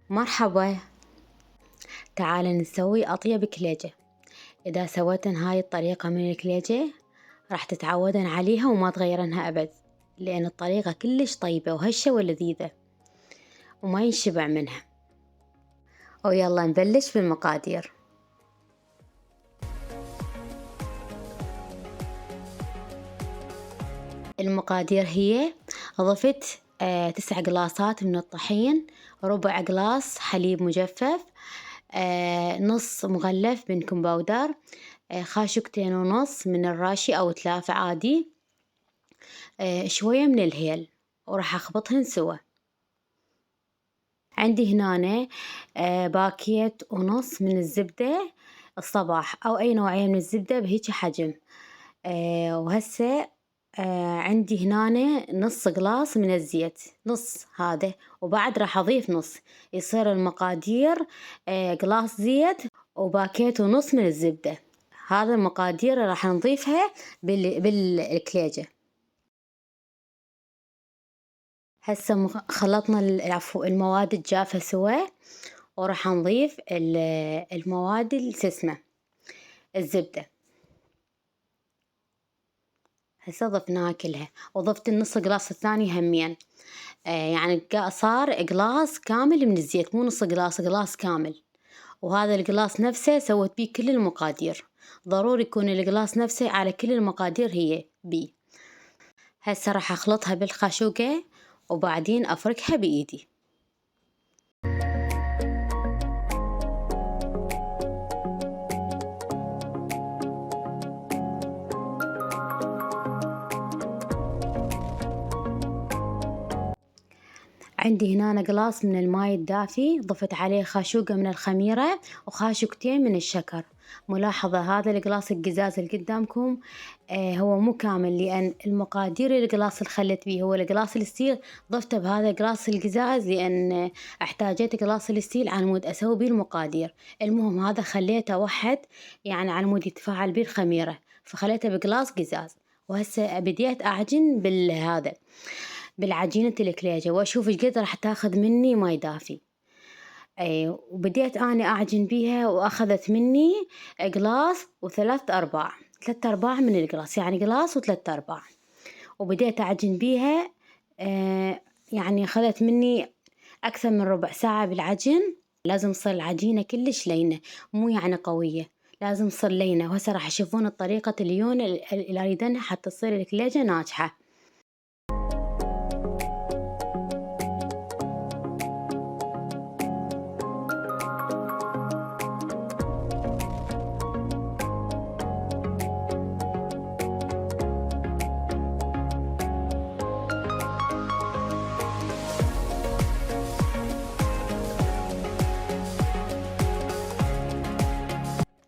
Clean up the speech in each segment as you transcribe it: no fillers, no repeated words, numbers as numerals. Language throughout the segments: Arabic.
مرحبا، تعال نسوي أطيب كليجة. إذا سويتن هاي الطريقة من الكليجة راح تتعودن عليها وما تغيرنها أبد، لأن الطريقة كلش طيبة وهشة ولذيذة وما ينشبع منها. ويلا نبلش بالمقادير. المقادير هي ضفت 9 قلاصات من الطحين، ربع قلاص حليب مجفف، نص مغلف بيكنج باودر، خاشقتين ونص من الراشي أو تلافة عادي، شوية من الهيل، وراح أخبطهن سوا. عندي هنا باكيت ونص من الزبدة الصباح أو أي نوعية من الزبدة بهيجي حجم. وهسه عندي هنا نص قلاص من الزيت، نص هذا، وبعد راح أضيف نص، يصير المقادير قلاص زيت وباكيت ونص من الزبدة. هذا المقادير راح نضيفها بالكليجة. هسه خلطنا المواد الجافة سوا، وراح نضيف المواد السسمة الزبدة. هسه ضفناها كلها، وضفت النص قلاص الثاني همين، يعني صار قلاص كامل من الزيت، مو نص قلاص، قلاص كامل. وهذا القلاص نفسه سويت بيه كل المقادير، ضروري يكون القلاص نفسه على كل المقادير هي بيه. هسه راح أخلطها بالخاشوقة وبعدين أفركها بإيدي. عندي هنا قلاص من الماي الدافي، ضفت عليه خاشوقة من الخميرة وخاشوقتين من الشكر. ملاحظة هذا القلاص القزاز اللي قدامكم هو مو كامل، لأن المقادير القلاص اللي خلت بيه هو القلاص الستيل، ضفته بهذا القلاص القزاز لأن احتاجت قلاص الستيل على مود أسوي بيه المقادير. المهم هذا خليته وحد، يعني على مود يتفاعل بيه الخميرة، فخليته بقلاص قزاز. وهسه بديت أعجن بالعجينة الكليجة، وأشوف إيش قد راح تاخذ مني ماي دافي. وبديت أنا أعجن بيها، وأخذت مني قلاص و3/4، 3/4 من القلاص، يعني قلاص و3/4. وبديت أعجن بيها، يعني أخذت مني أكثر من ربع ساعة بالعجن. لازم تصير العجينة كلش لينة، مو يعني قوية، لازم تصير لينة. وهسه راح تشوفون الطريقة الليون اللي أريدنها حتى تصير الكليجة ناجحة.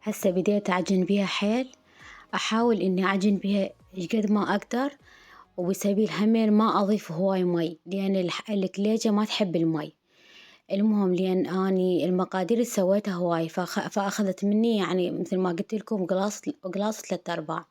هسه بديت أعجن بيها حيل، أحاول إني أعجن بيها قد ما أقدر، وبسبيل همين ما أضيف هواي مي، لأن الكليجة ما تحب المي. المهم لأن أني المقادير اللي سويتها هواي، فأخذت مني يعني مثل ما قلت لكم قلاص 3/4.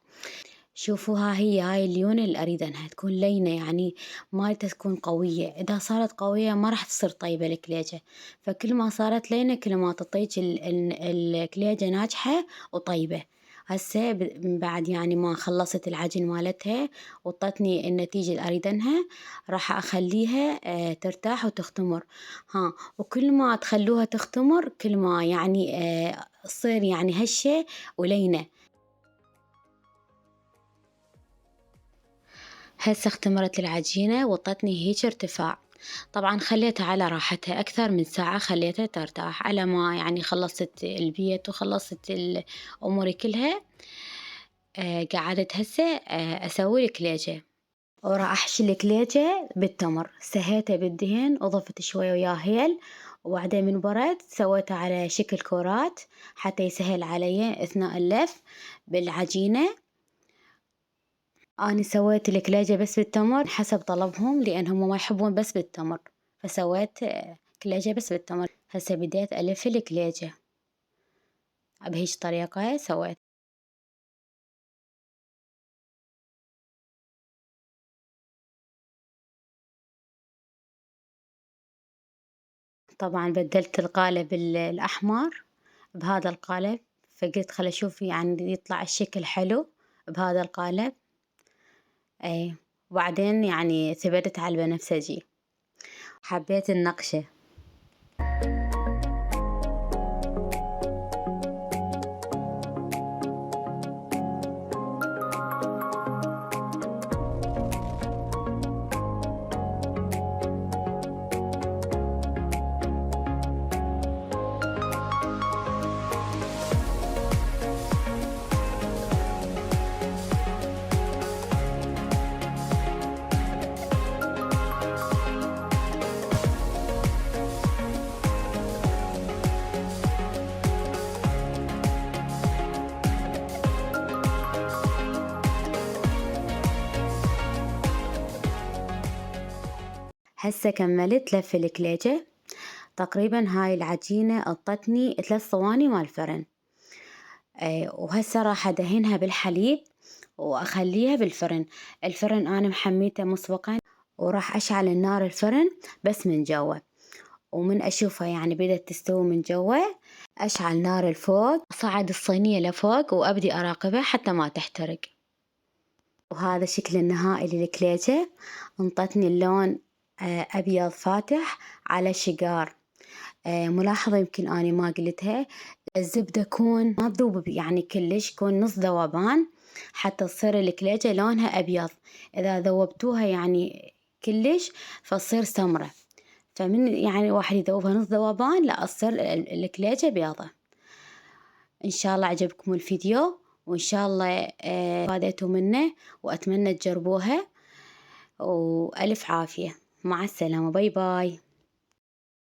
شوفوها، هاي الليونة اللي أريد أنها تكون لينة، يعني مالتها تكون قوية. إذا صارت قوية ما راح تصير طيبة الكليجة، فكل ما صارت لينة كل ما تعطيك الكليجة ناجحة وطيبة. هسه بعد يعني ما خلصت العجن مالتها وطتني النتيجة اللي أريدنها، راح أخليها ترتاح وتختمر. وكل ما تخلوها تختمر كل ما يعني تصير يعني هشة ولينة. هسه اختمرت العجينة وطتني هيج ارتفاع. طبعا خليتها على راحتها أكثر من ساعة، خليتها ترتاح على ما يعني خلصت البيت وخلصت أموري كلها. قعدت هسه أسوي الكليجة، وراح أحشي الكليجة بالتمر. سهيته بالدهن وضفت شوية وياه هيل، وبعدين من برد سويته على شكل كرات حتى يسهل علي أثناء اللف بالعجينة. أنا سويت الكليجة بس بالتمر حسب طلبهم، لأن هم ما يحبون بس بالتمر، فسويت كليجة بس بالتمر. هسه بديت ألف الكليجة بهيج طريقة سويت. طبعا بدلت القالب الأحمر بهذا القالب، فقلت خل أشوف يعني يطلع الشكل حلو بهذا القالب. أي، وبعدين يعني ثبتت على البنفسجي، حبيت النقشة. هسه كملت لف الكليجة. تقريبا هاي العجينة أعطتني 3 صواني مال فرن. وهسه راح أدهنها بالحليب وأخليها بالفرن. الفرن أنا محميته مسبقا، وراح أشعل النار الفرن بس من جوا، ومن أشوفها يعني بدأت تستوي من جوا أشعل نار الفوق، أصعد الصينية لفوق وأبدي أراقبها حتى ما تحترق. وهذا شكل النهائي للكليجة، انطتني اللون أبيض فاتح على شقار. ملاحظة يمكن أنا ما قلتها، الزبدة كون ما تذوب يعني كلش، كون نص ذوبان حتى تصير الكليجة لونها أبيض. إذا ذوبتوها يعني كلش فتصير سمرة، فمن يعني واحد يذوبها نص ذوبان لا تصير الكليجة بيضة. إن شاء الله عجبكم الفيديو، وإن شاء الله فاديتوا منه، وأتمنى تجربوها، وألف عافية. مع السلامة، باي باي.